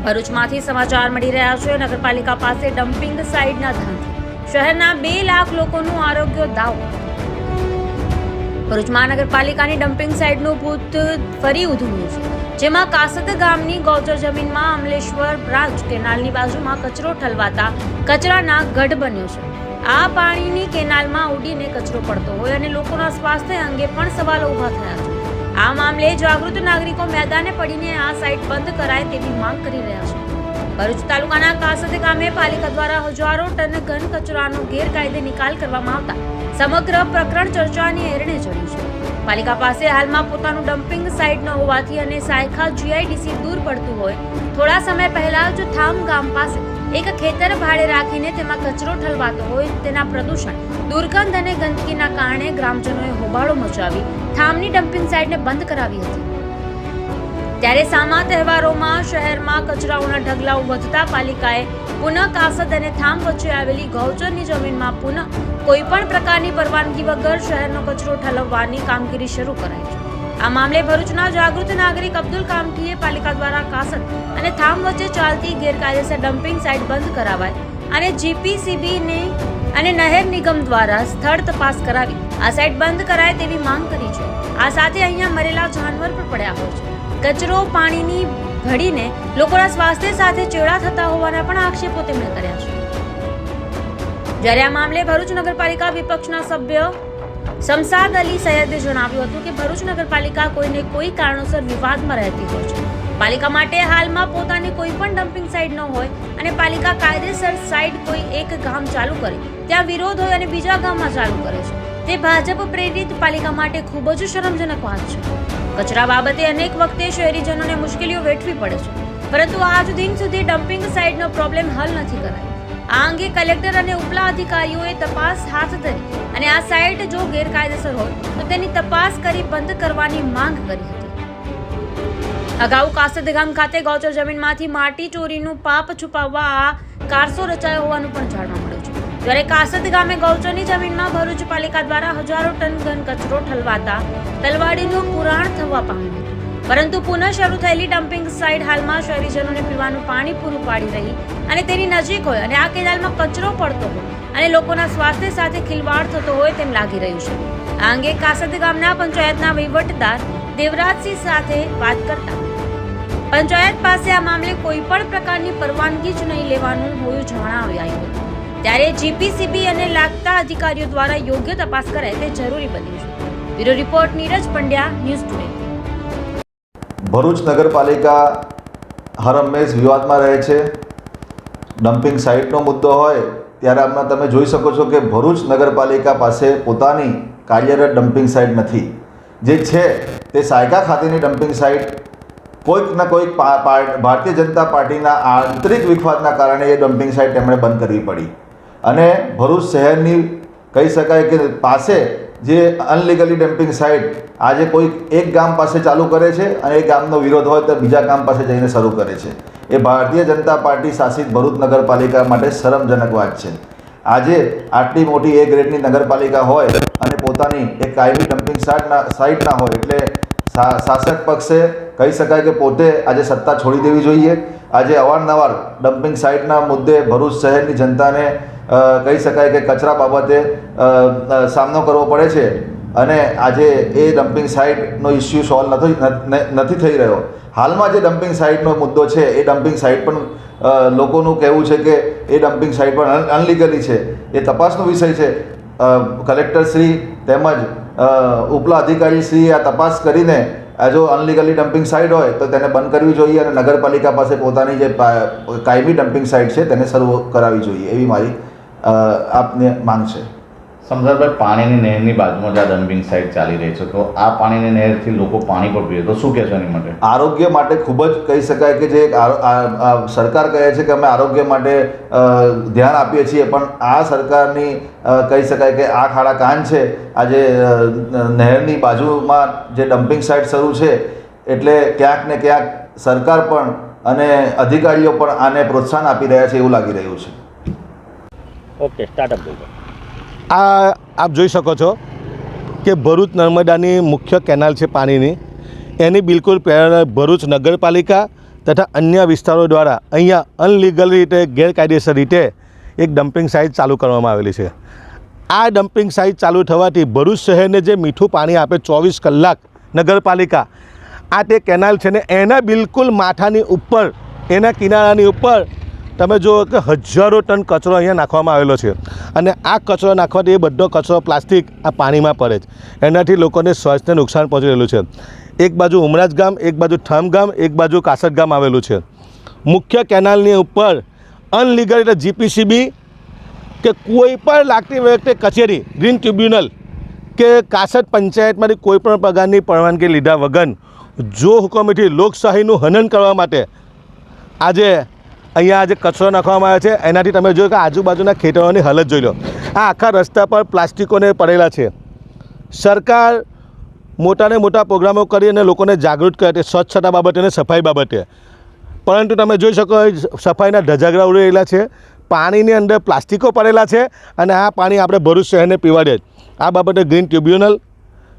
ભરૂચમાંથી સમાચાર મળી રહ્યા છે। નગરપાલિકા પાસે ડમ્પિંગ સાઇટના ધામથી શહેરના 2 લાખ લોકોનું આરોગ્ય દાવ। ભરૂચ મહાનગરપાલિકાની ડમ્પિંગ સાઇટનું ભૂત ફરી ઉધમ્યું છે, જેમાં કાસદ ગામની ગૌચર જમીનમાં અમલેશ્વર બ્રાન્ચ કેનાલની બાજુમાં કચરો ઠલવાતા કચરાના ગઢ બન્યો છે। આ પાણીની કેનાલમાં ઉડીને કચરો પડતો હોય અને લોકોના સ્વાસ્થ્ય અંગે પણ સવાલો ઊભા થયા છે। આ મામલે જાગૃત નાગરિકો મેદાને પડીને આ સાઇટ બંધ કરાય તેવી માંગ કરી રહ્યા છે। ભરૂચ તાલુકાના કાસદ ગામે પાલિકા દ્વારા હજારો ટન ઘન કચરાનો ગેરકાયદે નિકાલ કરવામાં આવતા સમગ્ર પ્રકરણ ચર્ચાની એરણે ચડ્યું છે। પાલિકા પાસે હાલમાં પોતાનું ડમ્પિંગ સાઇટ ન હોવાથી અને સાયખા જીઆઈડીસી દૂર પડતું હોય, થોડા સમય પહેલા જ થામ ગામ પાસે એક ખેતર ભાડે રાખીને તેમાં કચરો ઠલવાતો હોય, તેના પ્રદૂષણ, દુર્ગંધ અને ગંદકીના કારણે ગ્રામજનોએ હોબાળો મચાવી થામની ડમ્પિંગ સાઇટને બંધ કરાવી હતી। ત્યારે સામા તહેવારોમાં શહેરમાં કચરાઓના ઢગલાઓ વધતા પાલિકાએ પુનઃ કાસદ અને થામ વચ્ચે આવેલી ગૌચરની જમીનમાં પુનઃ કોઈપણ પ્રકારની પરવાનગી વગર શહેરનો કચરો ઠલવવાની કામગીરી શરૂ કરાઈ છે। આ મામલે ભરૂચના જાગૃત નાગરિક અબ્દુલ કામઠીએ પાલિકા દ્વારા કાસદ અને થામ વચ્ચે ચાલતી ગેરકાયદેસર ડમ્પિંગ સાઇટ બંધ કરાવાય અને જીપીસીબી અને નહેર નિગમ દ્વારા સ્થળ તપાસ કરાવી આ સાઇટ બંધ કરાય તેવી માંગ કરી છે। આ સાથે અહીંયા મરેલા જાનવર પણ પડ્યા હોય છે, કચરો પાણીની ભળીને લોકોના સ્વાસ્થ્ય સાથે ચેડા થતા હોવાના પણ આક્ષેપો તેમણે કર્યા છે। જ્યારે આ મામલે ભરૂચ નગરપાલિકા વિપક્ષના સભ્ય શમસાદ અલી સૈયદે જણાવ્યું હતું કે ભરૂચ નગરપાલિકા કોઈને કોઈ કારણોસર વિવાદમાં રહેતી હોય છે। પાલિકા માટે હાલમાં પોતાની કોઈ પણ ડમ્પિંગ સાઇટ ન હોય અને પાલિકા કાયદેસર સાઇટ કોઈ એક ગામ ચાલુ કરે, ત્યાં વિરોધ હોય અને બીજા ગામમાં ચાલુ કરે છે, તે ભાજપ પ્રેરિત પાલિકા માટે ખૂબ જ શરમજનક વાત છે। કચરા બાબતે અનેક વખતે શહેરીજનોને મુશ્કેલીઓ વેઠવી પડે છે, પરંતુ આજ દિન સુધી ડમ્પિંગ સાઇટનો પ્રોબ્લેમ હલ નથી કરાયો। આ અંગે કલેક્ટર અને ઉપલા અધિકારીઓએ તપાસ હાથ ધરી અને આ સાઇટ જો ગેરકાયદેસર હોય તો તેની તપાસ કરી બંધ કરવાની માંગ કરી હતી। અગાઉ કાસદ ગામ ખાતે ગૌચર જમીનમાંથી માટી ચોરીનું પાપ છુપાવવા આ કારસો રચાયો હોવાનું પણ જાણવા મળ્યું છે। જ્યારે કાસદ ગામે ગૌચરની જમીનમાં ભરૂચ પાલિકા દ્વારા હજારો ટન ઘન કચરો ઠલવાતા તલવાડીનું પુરાણ થવા પામ્યું હતું, પરંતુ પુનઃ શરૂ થયેલી ડમ્પિંગ સાઇટ હાલમાં શહેરીજનોને પીવાનું પાણી પૂરું પાડી રહી અને તેની નજીક હોય અને આ કેનાલમાં કચરો પડતો હોય અને લોકોના સ્વાસ્થ્ય સાથે ખિલવાડ થતો હોય તેમ લાગી રહ્યું છે। આ અંગે કાસદ ગામના પંચાયતના વહીવટદાર દેવરાજસિંહ સાથે વાત કરતા પંચાયત પાસે આ મામલે કોઈ પણ પ્રકારની પરવાનગી જ નહીં લેવાનું હોયું જણાવ્યું હતું। ત્યારે જીપીસીબી અને લાગતા અધિકારીઓ દ્વારા યોગ્ય તપાસ કરાય તે જરૂરી બન્યું છે। Bureau report Neeraj Pandya, news today. Bharuch નગરપાલિકા હર હંમેશ વિવાદમાં રહે છે। ડમ્પિંગ સાઇટનો મુદ્દો હોય ત્યારે આમાં તમે જોઈ શકો છો કે ભરૂચ નગરપાલિકા પાસે પોતાની કાર્યરત ડમ્પિંગ સાઇટ નથી। જે છે તે સાયકા ખાતેની ડમ્પિંગ સાઇટ કોઈક ના કોઈક ભારતીય જનતા પાર્ટીના આંતરિક વિખવાદના કારણે એ ડમ્પિંગ સાઇટ તેમણે બંધ કરવી પડી અને ભરૂચ શહેરની કહી શકાય કે પાસે જે અનલીગલી ડમ્પિંગ સાઇટ આજે કોઈ એક ગામ પાસે ચાલુ કરે છે અને એ ગામનો વિરોધ હોય તો બીજા ગામ પાસે જઈને શરૂ કરે છે। એ ભારતીય જનતા પાર્ટી શાસિત ભરૂચ નગરપાલિકા માટે શરમજનક વાત છે। આજે આટલી મોટી એ ગ્રેડની નગરપાલિકા હોય અને પોતાની એક કાયમી ડમ્પિંગ સાઇટ ના હોય એટલે શાસક પક્ષે કહી શકાય કે પોતે આજે સત્તા છોડી દેવી જોઈએ। આજે અવારનવાર ડમ્પિંગ સાઇટના મુદ્દે ભરૂચ શહેરની જનતાને કહી શકાય કે કચરા બાબતે સામનો કરવો પડે છે અને આજે એ ડમ્પિંગ સાઇટનો ઇસ્યુ સોલ્વ નથી થઈ રહ્યો। હાલમાં જે ડમ્પિંગ સાઇટનો મુદ્દો છે એ ડમ્પિંગ સાઇટ પણ લોકોનું કહેવું છે કે એ ડમ્પિંગ સાઇટ પણ અનલીગલી છે। એ તપાસનો વિષય છે। કલેક્ટરશ્રી તેમજ ઉપલા અધિકારીશ્રીએ આ તપાસ કરીને જો અનલીગલી ડમ્પિંગ સાઇટ હોય તો તેને બંધ કરવી જોઈએ અને નગરપાલિકા પાસે પોતાની જે કાયમી ડમ્પિંગ સાઇટ છે તેને શરૂ કરાવવી જોઈએ એવી મારી આપને માંગ છે। સમજાભાઈ, પાણીની નહેરની બાજુમાં જ આ ડમ્પિંગ સાઇટ ચાલી રહી છે, તો આ પાણીની નહેરથી લોકો પાણી પણ પીએ તો શું કહેશો એની માટે? આરોગ્ય માટે ખૂબ જ કહી શકાય કે જે સરકાર કહે છે કે અમે આરોગ્ય માટે ધ્યાન આપીએ છીએ, પણ આ સરકારની કહી શકાય કે આ ખાડા કાન છે। આજે નહેરની બાજુમાં જે ડમ્પિંગ સાઇટ શરૂ છે એટલે ક્યાંક ને ક્યાંક સરકાર પણ અને અધિકારીઓ પણ આને પ્રોત્સાહન આપી રહ્યા છે એવું લાગી રહ્યું છે। ઓકે, સ્ટાર્ટઅપ બોલો। આ આપ જોઈ શકો છો કે ભરૂચ નર્મદાની મુખ્ય કેનાલ છે પાણીની, એની બિલકુલ ભરૂચ નગરપાલિકા તથા અન્ય વિસ્તારો દ્વારા અહીંયા અનલીગલ રીતે ગેરકાયદેસર રીતે એક ડમ્પિંગ સાઇટ ચાલુ કરવામાં આવેલી છે. આ ડમ્પિંગ સાઇટ ચાલુ થવાથી ભરૂચ શહેરને જે મીઠું પાણી આપે 24 કલાક નગરપાલિકા, આ તે કેનાલ છે ને એના બિલકુલ માથાની ઉપર, એના કિનારાની ઉપર તમે જુઓ કે હજારો ટન કચરો અહીંયા નાખવામાં આવેલો છે. અને આ કચરો નાખવાથી એ બધો કચરો પ્લાસ્ટિક આ પાણીમાં પડે છે. એનાથી લોકોને સ્વાસ્થ્યને નુકસાન પહોંચી રહેલું છે. એક બાજુ ઉમરાજ ગામ, એક બાજુ ઠામ ગામ, એક બાજુ કાસદ ગામ આવેલું છે. મુખ્ય કેનાલની ઉપર અનલીગલ એટલે જીપીસીબી કે કોઈ પણ લાગતી વખતે કચેરી, ગ્રીન ટ્રિબ્યુનલ કે કાસદ પંચાયતમાંથી કોઈ પણ પ્રકારની પરવાનગી લીધા વગર જો હુકમેથી લોકશાહીનું હનન કરવા માટે આજે અહીંયા આજે કચરો નાખવામાં આવે છે. એનાથી તમે જોયું કે આજુબાજુના ખેતરોની હાલત જોઈ લો. આ આખા રસ્તા પર પ્લાસ્ટિકોને પડેલા છે. સરકાર મોટાને મોટા પ્રોગ્રામો કરી અને લોકોને જાગૃત કરે છે સ્વચ્છતા બાબતે અને સફાઈ બાબતે, પરંતુ તમે જોઈ શકો સફાઈના ધજાગરા ઉડી રહેલા છે, પાણીની અંદર પ્લાસ્ટિકો પડેલા છે અને આ પાણી આપણે ભરૂચ શહેરને પીવાડે. આ બાબતે ગ્રીન ટ્રિબ્યુનલ,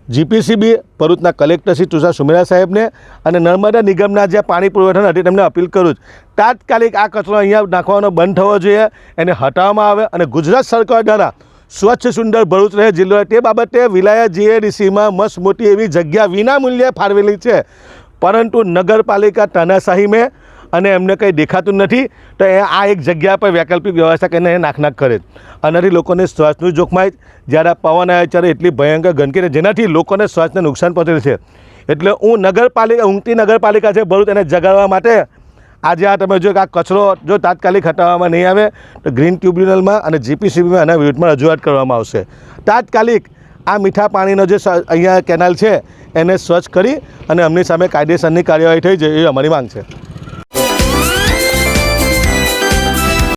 જીપીસીબી, ભરૂચના કલેક્ટર શ્રી તુષાર સુમેરા સાહેબને અને નર્મદા નિગમના જે પાણી પુરવઠા હતી તેમને અપીલ કરું છું, તાત્કાલિક આ કચરો અહીંયા નાખવાનો બંધ થવો જોઈએ, એને હટાવવામાં આવે અને ગુજરાત સરકાર દ્વારા સ્વચ્છ સુંદર ભરૂચ રહે જિલ્લો તે બાબતે વિલાયત જીએડીસીમાં મસ્ત મોટી એવી જગ્યા વિના મૂલ્યે ફાળવેલી છે, પરંતુ નગરપાલિકા તાનાશાહીમાં અને એમને કંઈ દેખાતું નથી. તો એ આ એક જગ્યા પર વૈકલ્પિક વ્યવસ્થા કરીને એ નાખ કરે. આનાથી લોકોને શ્વાસનું જોખમાય. જ્યારે પવન આવે ત્યારે એટલી ભયંકર ગંદકી જેનાથી લોકોને શ્વાસને નુકસાન પહોંચે છે. એટલે હું ઊંઘતી નગરપાલિકા છે ભરૂચ, એને જગાડવા માટે આજે આ તમે જો કે આ કચરો જો તાત્કાલિક હટાવવામાં નહીં આવે તો ગ્રીન ટ્રિબ્યુનલમાં અને જીપીસીબીમાં આના વિરુદ્ધમાં રજૂઆત કરવામાં આવશે. તાત્કાલિક આ મીઠા પાણીનો જે અહીંયા કેનાલ છે એને સ્વચ્છ કરી અને અમની સામે કાયદેસરની કાર્યવાહી થઈ જાય એ અમારી માંગ છે.